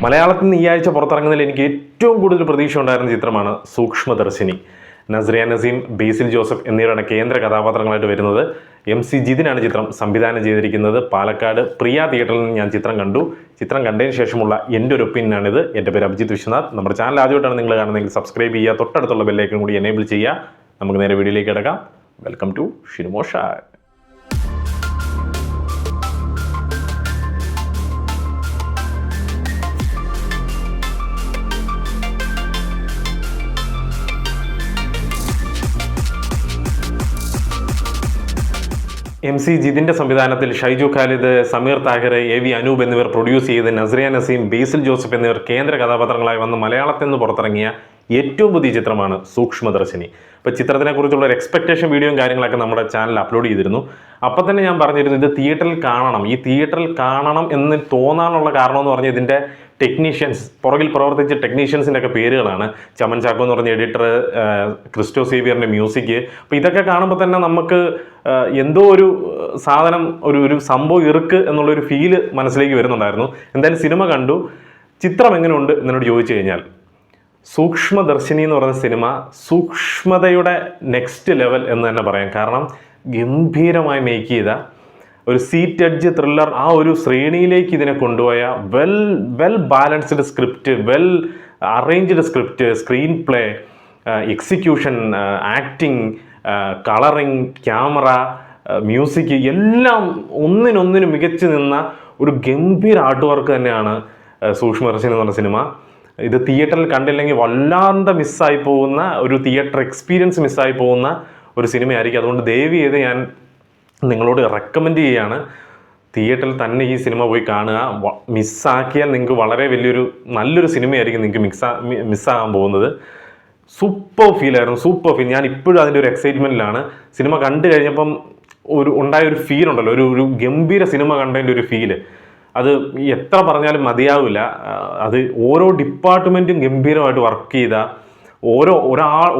മലയാളത്തിൽ നിന്ന് ഈ ആഴ്ച പുറത്തിറങ്ങുന്നതിൽ എനിക്ക് ഏറ്റവും കൂടുതൽ പ്രതീക്ഷ ഉണ്ടായിരുന്ന ചിത്രമാണ് സൂക്ഷ്മദർശിനി. നസ്രിയ നസീം, ബേസിൽ ജോസഫ് എന്നിവരാണ് കേന്ദ്ര കഥാപാത്രങ്ങളായിട്ട് വരുന്നത്. MC ജിതിനാണ് ചിത്രം സംവിധാനം ചെയ്തിരിക്കുന്നത്. പാലക്കാട് പ്രിയ തിയേറ്ററിൽ നിന്ന് ഞാൻ ചിത്രം കണ്ടു. ചിത്രം കണ്ടതിന് ശേഷമുള്ള എൻ്റെ ഒരു ഒപ്പീനിയനാണിത്. എൻ്റെ പേര് അഭിജിത്ത് വിശ്വനാഥ്. നമ്മുടെ ചാനൽ ആദ്യമായിട്ടാണ് നിങ്ങൾ കാണുന്നതെങ്കിൽ സബ്സ്ക്രൈബ് ചെയ്യുക, തൊട്ടടുത്തുള്ള ബെല്ലൈക്കൺ കൂടി എനേബിൾ ചെയ്യുക. നമുക്ക് നേരെ വീഡിയോയിലേക്ക് കിടക്കാം. വെൽക്കം ടു ഷിനുമോഷ. MC ജിതിൻ്റെ സംവിധാനത്തിൽ ഷൈജു ഖാലിദ്, സമീർ താഹിർ, AV അനൂപ് എന്നിവർ പ്രൊഡ്യൂസ് ചെയ്ത് നസ്രിയ നസീം, ബേസിൽ ജോസഫ് എന്നിവർ കേന്ദ്ര കഥാപാത്രങ്ങളായി വന്ന് മലയാളത്തിൽ നിന്ന് പുറത്തിറങ്ങിയ ഏറ്റവും പുതിയ ചിത്രമാണ് സൂക്ഷ്മദർശിനി. അപ്പോൾ ചിത്രത്തിനെ കുറിച്ചുള്ള ഒരു എക്സ്പെക്ടേഷൻ വീഡിയോയും കാര്യങ്ങളൊക്കെ നമ്മുടെ ചാനലിൽ അപ്ലോഡ് ചെയ്തിരുന്നു. അപ്പം തന്നെ ഞാൻ പറഞ്ഞിരുന്നു ഇത് തിയേറ്ററിൽ കാണണം, ഈ തിയേറ്ററിൽ കാണണം എന്ന് തോന്നാനുള്ള കാരണം എന്ന് പറഞ്ഞാൽ ഇതിൻ്റെ ടെക്നീഷ്യൻസ്, പുറകിൽ പ്രവർത്തിച്ച ടെക്നീഷ്യൻസിൻ്റെ ഒക്കെ പേരുകളാണ്. ചമൻ ചാക്കോ എന്ന് പറഞ്ഞ എഡിറ്റർ, ക്രിസ്റ്റോ സേവിയറിൻ്റെ മ്യൂസിക്. അപ്പോൾ ഇതൊക്കെ കാണുമ്പോൾ തന്നെ നമുക്ക് എന്തോ ഒരു സാധനം, ഒരു സംഭവം ഇറുക്ക് എന്നുള്ളൊരു ഫീല് മനസ്സിലേക്ക് വരുന്നുണ്ടായിരുന്നു. എന്തായാലും സിനിമ കണ്ടു. ചിത്രം എങ്ങനെയുണ്ട് എന്നോട് ചോദിച്ചു കഴിഞ്ഞാൽ, സൂക്ഷ്മദർശിനി എന്ന് പറയുന്ന സിനിമ സൂക്ഷ്മതയുടെ നെക്സ്റ്റ് ലെവൽ എന്ന് തന്നെ പറയാം. കാരണം ഗംഭീരമായി മേക്ക് ചെയ്ത ഒരു സീറ്റ് എഡ്ജ് ത്രില്ലർ, ആ ഒരു ശ്രേണിയിലേക്ക് ഇതിനെ കൊണ്ടുപോയ well balanced script, well arranged script, screen play, execution, acting, colouring, camera, music എല്ലാം ഒന്നിനൊന്നിന് മികച്ചു നിന്ന ഒരു ഗംഭീര ആർട്ട് വർക്ക് തന്നെയാണ് സൂക്ഷ്മദർശിനി എന്ന് പറഞ്ഞ സിനിമ. ഇത് തിയേറ്ററിൽ കണ്ടില്ലെങ്കിൽ വല്ലാണ്ട് മിസ്സായി പോകുന്ന ഒരു തിയേറ്റർ എക്സ്പീരിയൻസ് മിസ്സായി പോകുന്ന ഒരു സിനിമയായിരിക്കും. അതുകൊണ്ട് ദയവ് ചെയ്ത് ഞാൻ നിങ്ങളോട് റെക്കമെൻഡ് ചെയ്യുകയാണ്, തിയേറ്ററിൽ തന്നെ ഈ സിനിമ പോയി കാണുക. മിസ്സാക്കിയാൽ നിങ്ങൾക്ക് വളരെ നല്ലൊരു സിനിമയായിരിക്കും നിങ്ങൾക്ക് മിസ്സാകാൻ പോകുന്നത്. സൂപ്പർ ഫീലായിരുന്നു, സൂപ്പർ ഫീൽ. ഞാൻ ഇപ്പോഴും അതിൻ്റെ ഒരു എക്സൈറ്റ്മെൻറ്റിലാണ്. സിനിമ കണ്ടു കഴിഞ്ഞപ്പം ഉണ്ടായൊരു ഫീൽ ഉണ്ടല്ലോ, ഒരു ഗംഭീര സിനിമ കണ്ടതിൻ്റെ ഒരു ഫീല്, അത് എത്ര പറഞ്ഞാലും മതിയാവില്ല. അത് ഓരോ ഡിപ്പാർട്ട്മെൻറ്റും ഗംഭീരമായിട്ട് വർക്ക് ചെയ്ത,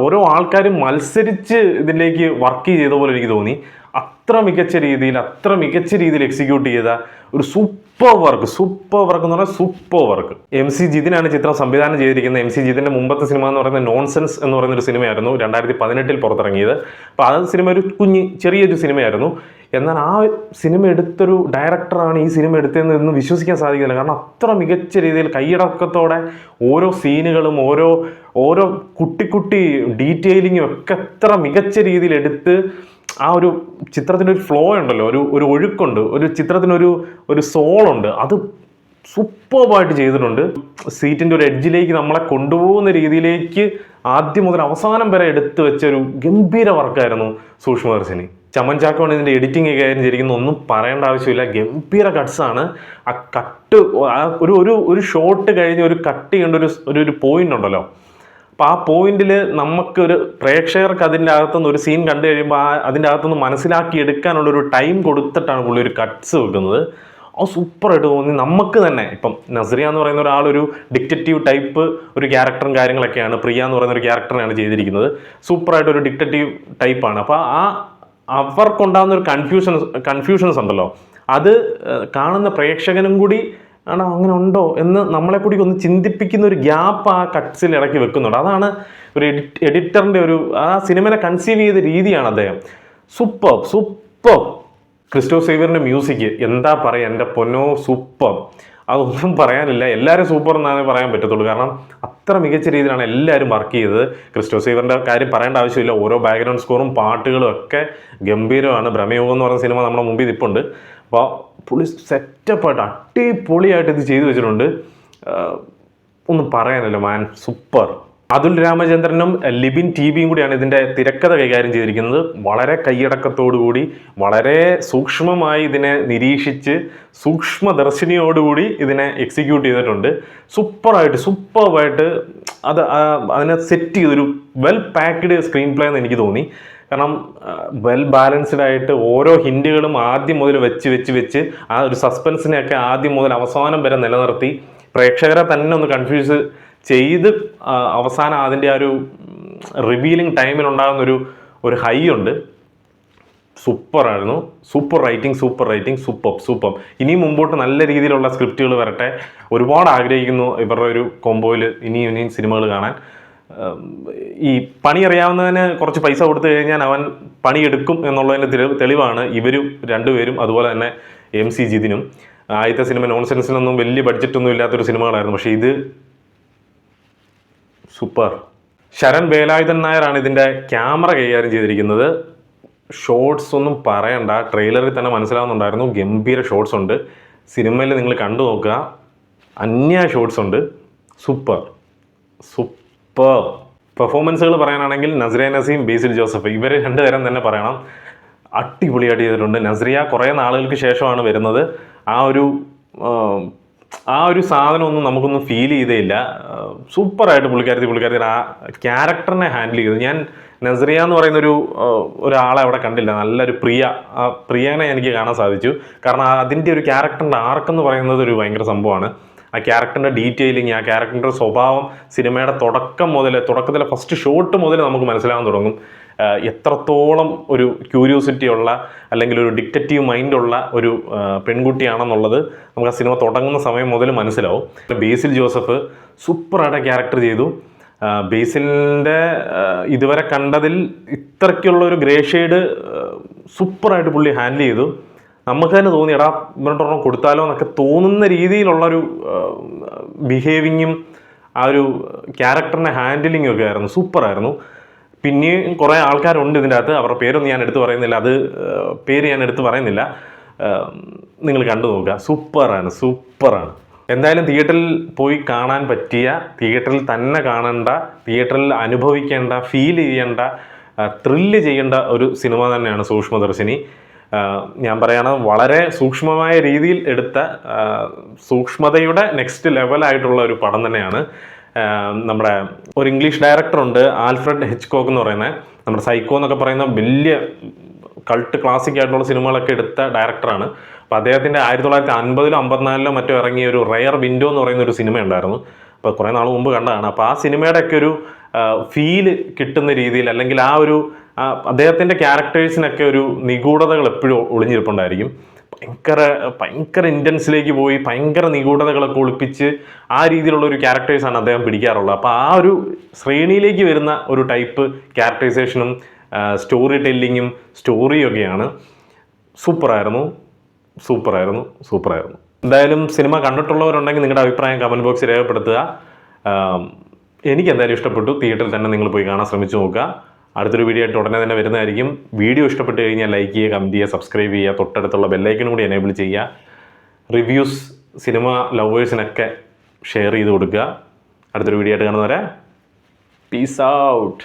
ഓരോ ആൾക്കാരും മത്സരിച്ച് ഇതിലേക്ക് വർക്ക് ചെയ്ത പോലെ എനിക്ക് തോന്നി. അത്ര മികച്ച രീതിയിൽ എക്സിക്യൂട്ട് ചെയ്ത ഒരു സൂപ്പർ വർക്ക് എന്ന് പറഞ്ഞാൽ സൂപ്പർ വർക്ക്. MC ജിതിനാണ് ചിത്രം സംവിധാനം ചെയ്തിരിക്കുന്നത്. MC ജിതിൻ്റെ മുമ്പത്തെ സിനിമ എന്ന് പറയുന്നത് നോൺസെൻസ് എന്ന് പറയുന്നൊരു സിനിമയായിരുന്നു, 2018 പുറത്തിറങ്ങിയത്. അപ്പോൾ ആ സിനിമ ഒരു ചെറിയൊരു സിനിമയായിരുന്നു. എന്നാൽ ആ സിനിമ എടുത്തൊരു ഡയറക്ടറാണ് ഈ സിനിമ എടുത്തതെന്ന് വിശ്വസിക്കാൻ സാധിക്കില്ല. കാരണം അത്ര മികച്ച രീതിയിൽ കൈയടക്കത്തോടെ ഓരോ സീനുകളും ഓരോ കുട്ടി ഡീറ്റെയിലിങ്ങും ഒക്കെ എത്ര മികച്ച രീതിയിൽ എടുത്ത്, ആ ഒരു ചിത്രത്തിൻ്റെ ഒരു ഫ്ലോ ഉണ്ടല്ലോ, ഒരു ഒഴുക്കുണ്ട്, ഒരു ചിത്രത്തിനൊരു സോളുണ്ട്, അത് സൂപ്പർബായിട്ട് ചെയ്തിട്ടുണ്ട്. സീറ്റിൻ്റെ ഒരു എഡ്ജിലേക്ക് നമ്മളെ കൊണ്ടുപോകുന്ന രീതിയിലേക്ക് ആദ്യം മുതൽ അവസാനം വരെ എടുത്തു വെച്ച ഒരു ഗംഭീര വർക്കായിരുന്നു സൂക്ഷ്മദർശിനി. ചമൻ ചാക്കോണ് ഇതിൻ്റെ എഡിറ്റിംഗ് കൈകാര്യം ചെയ്തിരിക്കുന്ന, ഒന്നും പറയേണ്ട ആവശ്യമില്ല. ഗംഭീര കട്ട്സാണ്. ആ കട്ട്, ഒരു ഷോട്ട് കഴിഞ്ഞ് ഒരു കട്ട് ചെയ്യേണ്ട ഒരു പോയിന്റ് ഉണ്ടല്ലോ. അപ്പോൾ ആ പോയിന്റിൽ നമുക്കൊരു പ്രേക്ഷകർക്ക് അതിൻ്റെ അകത്തുനിന്ന് ഒരു സീൻ കണ്ടു കഴിയുമ്പോൾ അതിൻ്റെ അകത്തുനിന്ന് മനസ്സിലാക്കി എടുക്കാനുള്ളൊരു ടൈം കൊടുത്തിട്ടാണ് പുള്ളി ഒരു കട്ട്സ് വെക്കുന്നത്. അത് സൂപ്പറായിട്ട് തോന്നി. നമുക്ക് തന്നെ ഇപ്പം നസ്രിയ എന്ന് പറയുന്ന ഒരാളൊരു ഡിക്റ്ററ്റീവ് ടൈപ്പ് ഒരു ക്യാരക്ടറും കാര്യങ്ങളൊക്കെയാണ്, പ്രിയ എന്ന് പറയുന്ന ഒരു ക്യാരക്ടറിനാണ് ചെയ്തിരിക്കുന്നത്. സൂപ്പറായിട്ടൊരു ഡിക്റ്ററ്റീവ് ടൈപ്പാണ്. അപ്പോൾ അവർക്കുണ്ടാകുന്ന ഒരു കൺഫ്യൂഷൻസ് ഉണ്ടല്ലോ, അത് കാണുന്ന പ്രേക്ഷകനും കൂടി ആണോ അങ്ങനെ ഉണ്ടോ എന്ന് നമ്മളെ കൂടി ഒന്ന് ചിന്തിപ്പിക്കുന്ന ഒരു ഗ്യാപ്പ് ആ കട്ട്സിൽ ഇടയ്ക്ക് വെക്കുന്നുണ്ട്. അതാണ് ഒരു എഡിറ്ററിൻ്റെ ആ സിനിമനെ കൺസീവ് ചെയ്ത രീതിയാണ് അദ്ദേഹം. സൂപ്പർ. ക്രിസ്റ്റോ സേവിയറിൻ്റെ മ്യൂസിക് എന്താ പറയുക, എൻ്റെ പൊന്നോ സൂപ്പർ. അതൊന്നും പറയാനില്ല, എല്ലാവരും സൂപ്പർ എന്നാണ് പറയാൻ പറ്റത്തുള്ളൂ. കാരണം അത്ര മികച്ച രീതിയിലാണ് എല്ലാവരും വർക്ക് ചെയ്തത്. ക്രിസ്റ്റോ സേവിയറിൻ്റെ കാര്യം പറയേണ്ട ആവശ്യമില്ല. ഓരോ ബാക്ക്ഗ്രൗണ്ട് സ്കോറും പാട്ടുകളും ഒക്കെ ഗംഭീരമാണ്. ഭ്രമയോഗം എന്ന് പറയുന്ന സിനിമ നമ്മുടെ മുമ്പിൽ നിൽപ്പുണ്ട്. അപ്പോൾ പുള്ളി സെറ്റപ്പായിട്ട് അടിപൊളിയായിട്ട് ഇത് ചെയ്തു വെച്ചിട്ടുണ്ട്. ഒന്നും പറയാനില്ല മാൻ, സൂപ്പർ. അതുൽ രാമചന്ദ്രനും ലിബിൻ TVയും കൂടിയാണ് ഇതിൻ്റെ തിരക്കഥ കൈകാര്യം ചെയ്തിരിക്കുന്നത്. വളരെ കൈയടക്കത്തോടുകൂടി, വളരെ സൂക്ഷ്മമായി ഇതിനെ നിരീക്ഷിച്ച്, സൂക്ഷ്മദർശിനിയോടുകൂടി ഇതിനെ എക്സിക്യൂട്ട് ചെയ്തിട്ടുണ്ട്. സൂപ്പർബായിട്ട് അതിനെ സെറ്റ് ചെയ്തൊരു വെൽ പാക്ക്ഡ് സ്ക്രീൻ പ്ലേ എന്ന് എനിക്ക് തോന്നി. കാരണം വെൽ ബാലൻസ്ഡ് ആയിട്ട് ഓരോ ഹിൻറ്റുകളും ആദ്യം മുതൽ വെച്ച് ആ ഒരു സസ്പെൻസിനെയൊക്കെ ആദ്യം മുതൽ അവസാനം വരെ നിലനിർത്തി പ്രേക്ഷകരെ തന്നെ ഒന്ന് കൺഫ്യൂസ് ചെയ്ത് അവസാനം അതിൻ്റെ ആ ഒരു റിവീലിംഗ് ടൈമിലുണ്ടാകുന്ന ഒരു ഹൈ ഉണ്ട്. സൂപ്പറായിരുന്നു. Super writing, super. ഇനിയും മുമ്പോട്ട് നല്ല രീതിയിലുള്ള സ്ക്രിപ്റ്റുകൾ വരട്ടെ. ഒരുപാട് ആഗ്രഹിക്കുന്നു ഇവരുടെ ഒരു കോംബോയിൽ ഇനിയും സിനിമകൾ കാണാൻ. ഈ പണി അറിയാവുന്നതിന് കുറച്ച് പൈസ കൊടുത്തു കഴിഞ്ഞാൽ അവൻ പണിയെടുക്കും എന്നുള്ളതിൻ്റെ തെളിവാണ് ഇവരും രണ്ടുപേരും, അതുപോലെ തന്നെ MC ജിതിനും. ആദ്യത്തെ സിനിമ നോൺസെൻസിനൊന്നും വലിയ ബഡ്ജറ്റൊന്നും ഇല്ലാത്തൊരു സിനിമകളായിരുന്നു, പക്ഷേ ഇത് സൂപ്പർ. ശരൺ വേലായുധൻ നായരാണ് ഇതിൻ്റെ ക്യാമറ കൈകാര്യം ചെയ്തിരിക്കുന്നത്. ഷോർട്സ് ഒന്നും പറയണ്ട, ട്രെയിലറിൽ തന്നെ മനസ്സിലാവുന്നുണ്ടായിരുന്നു, ഗംഭീര ഷോർട്സ് ഉണ്ട്. സിനിമയിൽ നിങ്ങൾ കണ്ടു നോക്കുക, അന്യ ഷോർട്സ് ഉണ്ട്. സൂപ്പർ. പെർഫോമൻസുകൾ പറയാനാണെങ്കിൽ നസ്രിയ നസീം, ബേസിൽ ജോസഫ്, ഇവർ രണ്ടുപേരും തന്നെ പറയണം. അടിപൊളിയായിട്ട് ചെയ്തിട്ടുണ്ട്. നസ്രിയ കുറേ നാളുകൾക്ക് ശേഷമാണ് വരുന്നത്. ആ ഒരു സാധനമൊന്നും നമുക്കൊന്നും ഫീൽ ചെയ്തേയില്ല. സൂപ്പറായിട്ട് പുള്ളിക്കാരത്തി ആ ക്യാരക്ടറിനെ ഹാൻഡിൽ ചെയ്തു. ഞാൻ നസ്രിയ എന്ന് പറയുന്ന ഒരാളെ അവിടെ കണ്ടില്ല. നല്ലൊരു പ്രിയനെ എനിക്ക് കാണാൻ സാധിച്ചു. കാരണം അതിൻ്റെ ഒരു ക്യാരക്ടറിൻ്റെ ആർക്കെന്ന് പറയുന്നത് ഒരു ഭയങ്കര സംഭവമാണ്. ആ ക്യാരക്ടറിൻ്റെ ഡീറ്റെയിലിങ്, ആ ക്യാരക്ടറിൻ്റെ സ്വഭാവം സിനിമയുടെ തുടക്കത്തിലെ ഫസ്റ്റ് ഷോട്ട് മുതൽ നമുക്ക് മനസ്സിലാകാൻ തുടങ്ങും. എത്രത്തോളം ഒരു ക്യൂരിയോസിറ്റി ഉള്ള അല്ലെങ്കിൽ ഒരു ഡിക്റ്ററ്റീവ് മൈൻഡുള്ള ഒരു പെൺകുട്ടിയാണെന്നുള്ളത് നമുക്ക് ആ സിനിമ തുടങ്ങുന്ന സമയം മുതൽ മനസ്സിലാവും. ബേസിൽ ജോസഫ് സൂപ്പറായിട്ട് ക്യാരക്ടർ ചെയ്തു. ബേസിലിൻ്റെ ഇതുവരെ കണ്ടതിൽ ഇത്രയ്ക്കുള്ള ഒരു ഗ്രേ ഷെയ്ഡ് സൂപ്പറായിട്ട് പുള്ളി ഹാൻഡിൽ ചെയ്തു. നമുക്ക് തന്നെ തോന്നി എടാ ഇവരോടൊരെണ്ണം കൊടുത്താലോ എന്നൊക്കെ തോന്നുന്ന രീതിയിലുള്ളൊരു ബിഹേവിങ്ങും ആ ഒരു ക്യാരക്ടറിൻ്റെ ഹാൻഡിലിങ്ങും ഒക്കെ ആയിരുന്നു. സൂപ്പറായിരുന്നു. പിന്നെയും കുറേ ആൾക്കാരുണ്ട് ഇതിൻ്റെ അകത്ത്, അവരുടെ പേരൊന്നും ഞാൻ എടുത്ത് പറയുന്നില്ല. നിങ്ങൾ കണ്ടു നോക്കുക, സൂപ്പറാണ്. എന്തായാലും തിയേറ്ററിൽ പോയി കാണാൻ പറ്റിയ, തിയേറ്ററിൽ തന്നെ കാണേണ്ട, തിയേറ്ററിൽ അനുഭവിക്കേണ്ട, ഫീൽ ചെയ്യേണ്ട, ത്രില്ല് ചെയ്യേണ്ട ഒരു സിനിമ തന്നെയാണ് സൂക്ഷ്മദർശിനി. ഞാൻ പറയുകയാണ്, വളരെ സൂക്ഷ്മമായ രീതിയിൽ എടുത്ത, സൂക്ഷ്മതയുടെ നെക്സ്റ്റ് ലെവലായിട്ടുള്ള ഒരു പടം തന്നെയാണ്. നമ്മുടെ ഒരു ഇംഗ്ലീഷ് ഡയറക്ടറുണ്ട്, ആൽഫ്രഡ് ഹിച്ച്കോക്ക് എന്ന് പറയുന്നത്. നമ്മുടെ സൈക്കോ എന്നൊക്കെ പറയുന്ന വലിയ കൾട്ട് ക്ലാസിക് ആയിട്ടുള്ള സിനിമകളൊക്കെ എടുത്ത ഡയറക്ടറാണ്. അപ്പോൾ അദ്ദേഹത്തിൻ്റെ 1950-ലോ 54-ലോ മറ്റോ ഇറങ്ങിയ ഒരു റെയർ വിൻഡോ എന്ന് പറയുന്ന ഒരു സിനിമ ഉണ്ടായിരുന്നു. അപ്പോൾ കുറേ നാൾ മുമ്പ് കണ്ടതാണ്. അപ്പോൾ ആ സിനിമയുടെയൊക്കെ ഒരു ഫീല് കിട്ടുന്ന രീതിയിൽ, അല്ലെങ്കിൽ ആ ഒരു അദ്ദേഹത്തിൻ്റെ ക്യാരക്ടേഴ്സിനൊക്കെ ഒരു നിഗൂഢതകൾ എപ്പോഴും ഒളിഞ്ഞിരിപ്പുണ്ടായിരിക്കും. ഭയങ്കര ഇൻറ്റൻസിലേക്ക് പോയി ഭയങ്കര നിഗൂഢതകളൊക്കെ ഒളിപ്പിച്ച് ആ രീതിയിലുള്ള ഒരു ക്യാരക്ടേഴ്സാണ് അദ്ദേഹം പിടിക്കാറുള്ളത്. അപ്പോൾ ആ ഒരു ശ്രേണിയിലേക്ക് വരുന്ന ഒരു ടൈപ്പ് ക്യാരക്ടറൈസേഷനും സ്റ്റോറി ടെല്ലിങ്ങും സ്റ്റോറിയൊക്കെയാണ്. സൂപ്പറായിരുന്നു. എന്തായാലും സിനിമ കണ്ടിട്ടുള്ളവരുണ്ടെങ്കിൽ നിങ്ങളുടെ അഭിപ്രായം കമൻറ്റ് ബോക്സിൽ രേഖപ്പെടുത്തുക. എനിക്ക് എന്തായാലും ഇഷ്ടപ്പെട്ടു. തിയേറ്ററിൽ തന്നെ നിങ്ങൾ പോയി കാണാൻ ശ്രമിച്ചു നോക്കുക. അടുത്തൊരു വീഡിയോ ആയിട്ട് ഉടനെ തന്നെ വരുന്നതായിരിക്കും. വീഡിയോ ഇഷ്ടപ്പെട്ട് കഴിഞ്ഞാൽ ലൈക്ക് ചെയ്യുക, കമൻറ്റ് ചെയ്യുക, സബ്സ്ക്രൈബ് ചെയ്യുക, തൊട്ടടുത്തുള്ള ബെല്ലൈക്കനും കൂടി എനേബിൾ ചെയ്യുക. റിവ്യൂസ് സിനിമ ലവേഴ്സിനൊക്കെ ഷെയർ ചെയ്ത് കൊടുക്കുക. അടുത്തൊരു വീഡിയോ ആയിട്ട് കാണുന്നവരെ പീസ് ഔട്ട്.